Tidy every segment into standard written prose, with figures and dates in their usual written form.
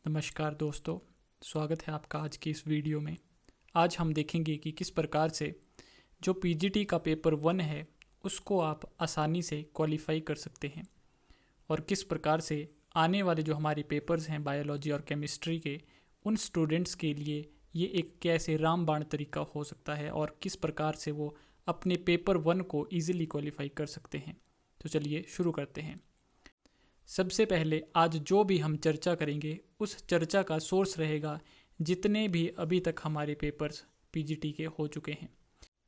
नमस्कार दोस्तों, स्वागत है आपका आज की इस वीडियो में। आज हम देखेंगे कि किस प्रकार से जो पीजीटी का पेपर 1 है उसको आप आसानी से क्वालिफाई कर सकते हैं और किस प्रकार से आने वाले जो हमारे पेपर्स हैं बायोलॉजी और केमिस्ट्री के, उन स्टूडेंट्स के लिए ये एक कैसे रामबाण तरीका हो सकता है और किस प्रकार से वो अपने पेपर 1 को ईजिली क्वालिफाई कर सकते हैं। तो चलिए शुरू करते हैं। सबसे पहले आज जो भी हम चर्चा करेंगे उस चर्चा का सोर्स रहेगा जितने भी अभी तक हमारे पेपर्स पीजीटी के हो चुके हैं।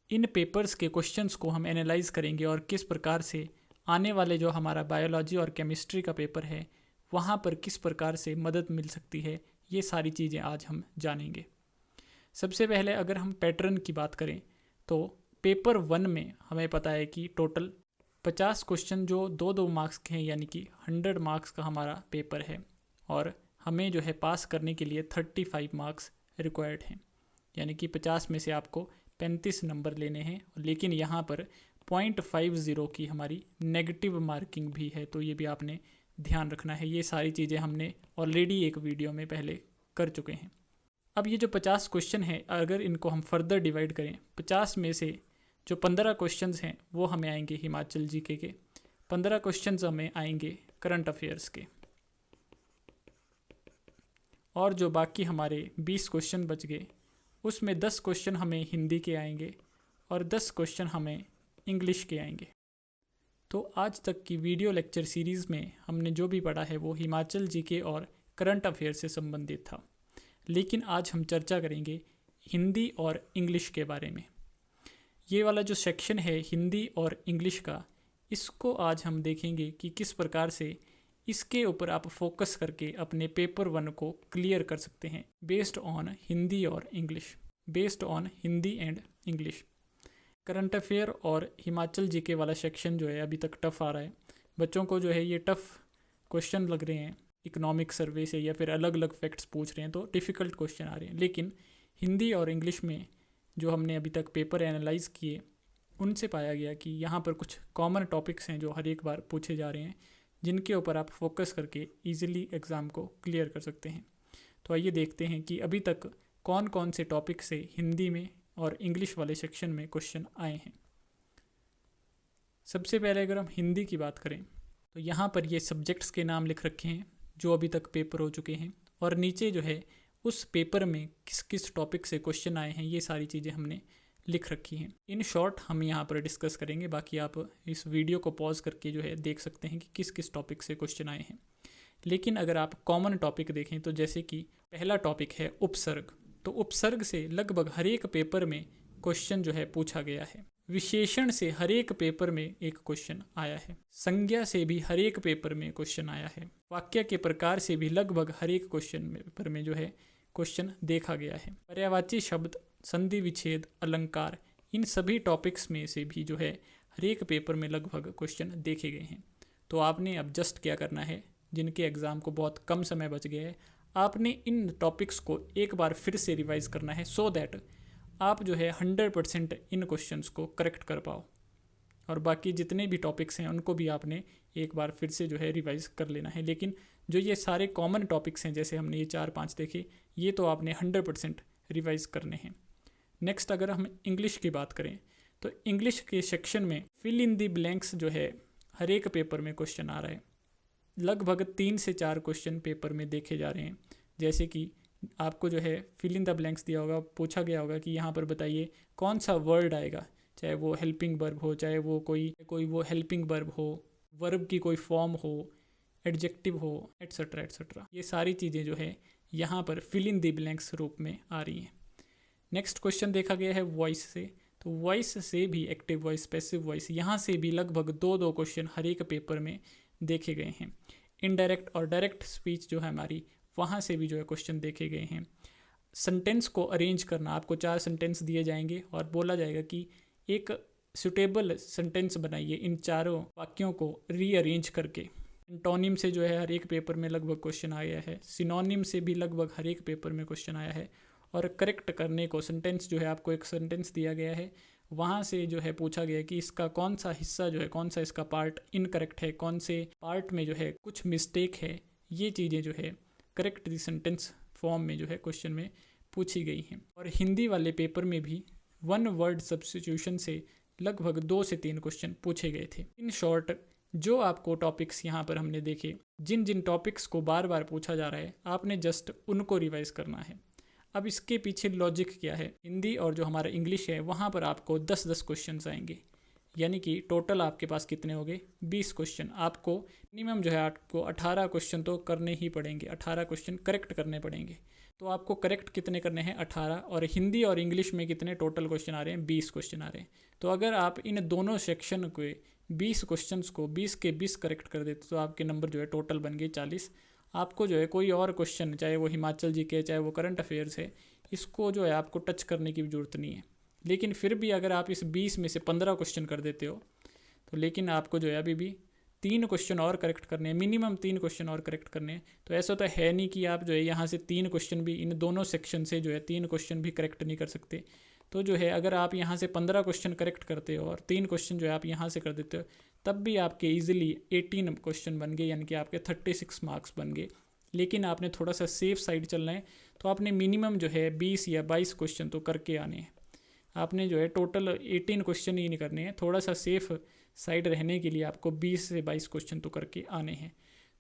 इन पेपर्स के क्वेश्चंस को हम एनालाइज करेंगे और किस प्रकार से आने वाले जो हमारा बायोलॉजी और केमिस्ट्री का पेपर है वहाँ पर किस प्रकार से मदद मिल सकती है, ये सारी चीज़ें आज हम जानेंगे। सबसे पहले अगर हम पैटर्न की बात करें तो पेपर 1 में हमें पता है कि टोटल 50 क्वेश्चन जो 2-2 मार्क्स के हैं, यानी कि 100 मार्क्स का हमारा पेपर है और हमें जो है पास करने के लिए 35 मार्क्स रिक्वायर्ड हैं, यानी कि 50 में से आपको 35 नंबर लेने हैं। लेकिन यहाँ पर 0.50 की हमारी नेगेटिव मार्किंग भी है, तो ये भी आपने ध्यान रखना है। ये सारी चीज़ें हमने ऑलरेडी एक वीडियो में पहले कर चुके हैं। अब ये जो 50 क्वेश्चन है, अगर इनको हम फर्दर डिवाइड करें, 50 में से जो 15 क्वेश्चंस हैं वो हमें आएंगे हिमाचल जीके के, 15 क्वेश्चंस हमें आएंगे करंट अफेयर्स के, और जो बाकी हमारे 20 क्वेश्चन बच गए उसमें 10 क्वेश्चन हमें हिंदी के आएंगे और 10 क्वेश्चन हमें इंग्लिश के आएंगे। तो आज तक की वीडियो लेक्चर सीरीज़ में हमने जो भी पढ़ा है वो हिमाचल जीके और करंट अफेयर से संबंधित था, लेकिन आज हम चर्चा करेंगे हिंदी और इंग्लिश के बारे में। ये वाला जो सेक्शन है हिंदी और इंग्लिश का, इसको आज हम देखेंगे कि किस प्रकार से इसके ऊपर आप फोकस करके अपने पेपर 1 को क्लियर कर सकते हैं बेस्ड ऑन हिंदी और English, based on Hindi and English. Current affair और हिमाचल जीके वाला सेक्शन जो है अभी तक टफ़ आ रहा है बच्चों को, जो है ये टफ़ क्वेश्चन लग रहे हैं इकोनॉमिक सर्वे से, या फिर अलग अलग फैक्ट्स पूछ रहे हैं तो डिफ़िकल्ट क्वेश्चन आ रहे हैं। लेकिन हिंदी और इंग्लिश में जो हमने अभी तक पेपर एनालाइज किए उनसे पाया गया कि यहाँ पर कुछ कॉमन टॉपिक्स हैं जो हर एक बार पूछे जा रहे हैं, जिनके ऊपर आप फोकस करके इजीली एग्ज़ाम को क्लियर कर सकते हैं। तो आइए देखते हैं कि अभी तक कौन कौन से टॉपिक से हिंदी में और इंग्लिश वाले सेक्शन में क्वेश्चन आए हैं। सबसे पहले अगर हम हिंदी की बात करें तो यहाँ पर ये सब्जेक्ट्स के नाम लिख रखे हैं जो अभी तक पेपर हो चुके हैं, और नीचे जो है उस पेपर में किस किस टॉपिक से क्वेश्चन आए हैं ये सारी चीज़ें हमने लिख रखी हैं। इन शॉर्ट हम यहाँ पर डिस्कस करेंगे, बाकी आप इस वीडियो को पॉज करके जो है देख सकते हैं कि किस किस टॉपिक से क्वेश्चन आए हैं। लेकिन अगर आप कॉमन टॉपिक देखें तो जैसे कि पहला टॉपिक है उपसर्ग, तो उपसर्ग से लगभग हर एक पेपर में क्वेश्चन जो है पूछा गया है। विशेषण से हर एक पेपर में एक क्वेश्चन आया है। संज्ञा से भी हर एक पेपर में क्वेश्चन आया है। वाक्य के प्रकार से भी लगभग हर एक क्वेश्चन पेपर में जो है क्वेश्चन देखा गया है। पर्यायवाची शब्द, संधि विच्छेद, अलंकार, इन सभी टॉपिक्स में से भी जो है हर एक पेपर में लगभग क्वेश्चन देखे गए हैं। तो आपने अब जस्ट क्या करना है, जिनके एग्ज़ाम को बहुत कम समय बच गया है, आपने इन टॉपिक्स को एक बार फिर से रिवाइज करना है, सो दैट आप जो है 100% इन क्वेश्चंस को करेक्ट कर पाओ। और बाकी जितने भी टॉपिक्स हैं उनको भी आपने एक बार फिर से जो है रिवाइज कर लेना है। लेकिन जो ये सारे कॉमन टॉपिक्स हैं, जैसे हमने ये 4-5 देखे, ये तो आपने 100% रिवाइज करने हैं। नेक्स्ट अगर हम इंग्लिश की बात करें तो इंग्लिश के सेक्शन में फिल इन दी ब्लैंक्स जो है हर एक पेपर में क्वेश्चन आ रहा है। लगभग 3 से 4 क्वेश्चन पेपर में देखे जा रहे हैं। जैसे कि आपको जो है फिल इन द ब्लैंक्स दिया होगा, पूछा गया होगा कि यहाँ पर बताइए कौन सा वर्ड आएगा, चाहे वो हेल्पिंग वर्ब हो, चाहे वो कोई वो हेल्पिंग वर्ब हो, वर्ब की कोई फॉर्म हो, एडजेक्टिव हो, एट्सेट्रा एट्सेट्रा। ये सारी चीज़ें जो है यहाँ पर फिल इन द ब्लैंक्स रूप में आ रही हैं। नेक्स्ट क्वेश्चन देखा गया है वॉइस से, तो वॉइस से भी एक्टिव वॉइस, पैसिव वॉइस, यहाँ से भी लगभग 2-2 क्वेश्चन हर एक पेपर में देखे गए हैं। इनडायरेक्ट और डायरेक्ट स्पीच जो है हमारी, वहाँ से भी जो है क्वेश्चन देखे गए हैं। सेंटेंस को अरेंज करना, आपको 4 सेंटेंस दिए जाएंगे और बोला जाएगा कि एक सुटेबल सेंटेंस बनाइए इन चारों वाक्यों को रीअरेंज करके। एंटोनिम से जो है हर एक पेपर में लगभग क्वेश्चन आया है। सिनोनिम से भी लगभग हर एक पेपर में क्वेश्चन आया है। और करेक्ट करने को सेंटेंस जो है, आपको एक सेंटेंस दिया गया है, वहाँ से जो है पूछा गया कि इसका कौन सा हिस्सा जो है, कौन सा इसका पार्ट इनकरेक्ट है, कौन से पार्ट में जो है कुछ मिस्टेक है, ये चीज़ें जो है करेक्ट द सेंटेंस फॉर्म में जो है क्वेश्चन में पूछी गई हैं। और हिंदी वाले पेपर में भी 1 वर्ड सब्स्टिट्यूशन से लगभग 2 से 3 क्वेश्चन पूछे गए थे। इन शॉर्ट जो आपको टॉपिक्स यहाँ पर हमने देखे, जिन जिन टॉपिक्स को बार बार पूछा जा रहा है, आपने जस्ट उनको रिवाइज करना है। अब इसके पीछे लॉजिक क्या है, हिंदी और जो हमारा इंग्लिश है वहाँ पर आपको 10-10 क्वेश्चन आएंगे, यानी कि टोटल आपके पास कितने हो गए, 20 क्वेश्चन। आपको मिनिमम जो है आपको 18 क्वेश्चन तो करने ही पड़ेंगे, 18 क्वेश्चन करेक्ट करने पड़ेंगे। तो आपको करेक्ट कितने करने हैं, 18, और हिंदी और इंग्लिश में कितने टोटल क्वेश्चन आ रहे हैं, 20 क्वेश्चन आ रहे हैं। तो अगर आप इन दोनों सेक्शन के 20 क्वेश्चंस को 20 के 20 करेक्ट कर देते तो आपके नंबर जो है टोटल बन गए 40। आपको जो है कोई और क्वेश्चन, चाहे वो हिमाचल जी के, चाहे वो करंट अफेयर्स है, इसको जो है आपको टच करने की भी ज़रूरत नहीं है। लेकिन फिर भी अगर आप इस 20 में से 15 क्वेश्चन कर देते हो तो लेकिन आपको जो है अभी भी 3 क्वेश्चन और करेक्ट करने हैं, मिनिमम 3 क्वेश्चन और करेक्ट करने हैं। तो ऐसा तो है नहीं कि आप जो है यहाँ से 3 क्वेश्चन भी, इन दोनों सेक्शन से जो है 3 क्वेश्चन भी करेक्ट नहीं कर सकते। तो जो है अगर आप यहाँ से 15 क्वेश्चन करेक्ट करते हो और 3 क्वेश्चन जो है आप यहाँ से कर देते हो, तब भी आपके ईजिली 18 क्वेश्चन बन गए, यानी कि आपके 36 मार्क्स बन गए। लेकिन आपने थोड़ा सा सेफ साइड चलना है, तो आपने मिनिमम जो है 20 या 22 क्वेश्चन तो करके आने हैं। आपने जो है टोटल 18 क्वेश्चन ही नहीं करने हैं, थोड़ा सा सेफ साइड रहने के लिए आपको 20 से 22 क्वेश्चन तो करके आने हैं।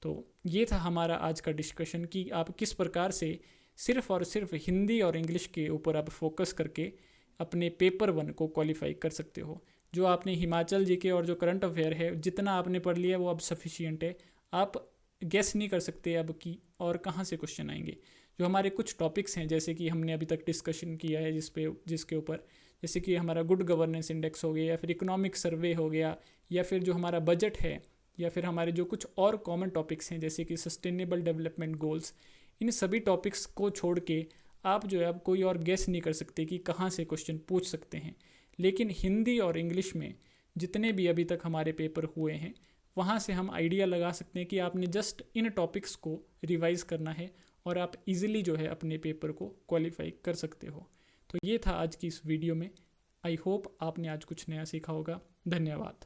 तो ये था हमारा आज का डिस्कशन कि आप किस प्रकार से सिर्फ़ और सिर्फ हिंदी और इंग्लिश के ऊपर आप फोकस करके अपने पेपर 1 को क्वालिफाई कर सकते हो। जो आपने हिमाचल जीके और जो करंट अफेयर है जितना आपने पढ़ लिया वो अब सफिशिएंट है। आप गेस नहीं कर सकते अब कि और कहाँ से क्वेश्चन आएंगे। जो हमारे कुछ टॉपिक्स हैं, जैसे कि हमने अभी तक डिस्कशन किया है जिसके ऊपर, जैसे कि हमारा गुड गवर्नेंस इंडेक्स हो गया, या फिर इकोनॉमिक सर्वे हो गया, या फिर जो हमारा बजट है, या फिर हमारे जो कुछ और कॉमन टॉपिक्स हैं जैसे कि सस्टेनेबल डेवलपमेंट गोल्स, इन सभी टॉपिक्स को छोड़ के आप जो है अब कोई और गेस नहीं कर सकते कि कहाँ से क्वेश्चन पूछ सकते हैं। लेकिन हिंदी और इंग्लिश में जितने भी अभी तक हमारे पेपर हुए हैं, वहाँ से हम आइडिया लगा सकते हैं कि आपने जस्ट इन टॉपिक्स को रिवाइज़ करना है और आप इजीली जो है अपने पेपर को क्वालिफाई कर सकते हो। तो ये था आज की इस वीडियो में। आई होप आपने आज कुछ नया सीखा होगा। धन्यवाद।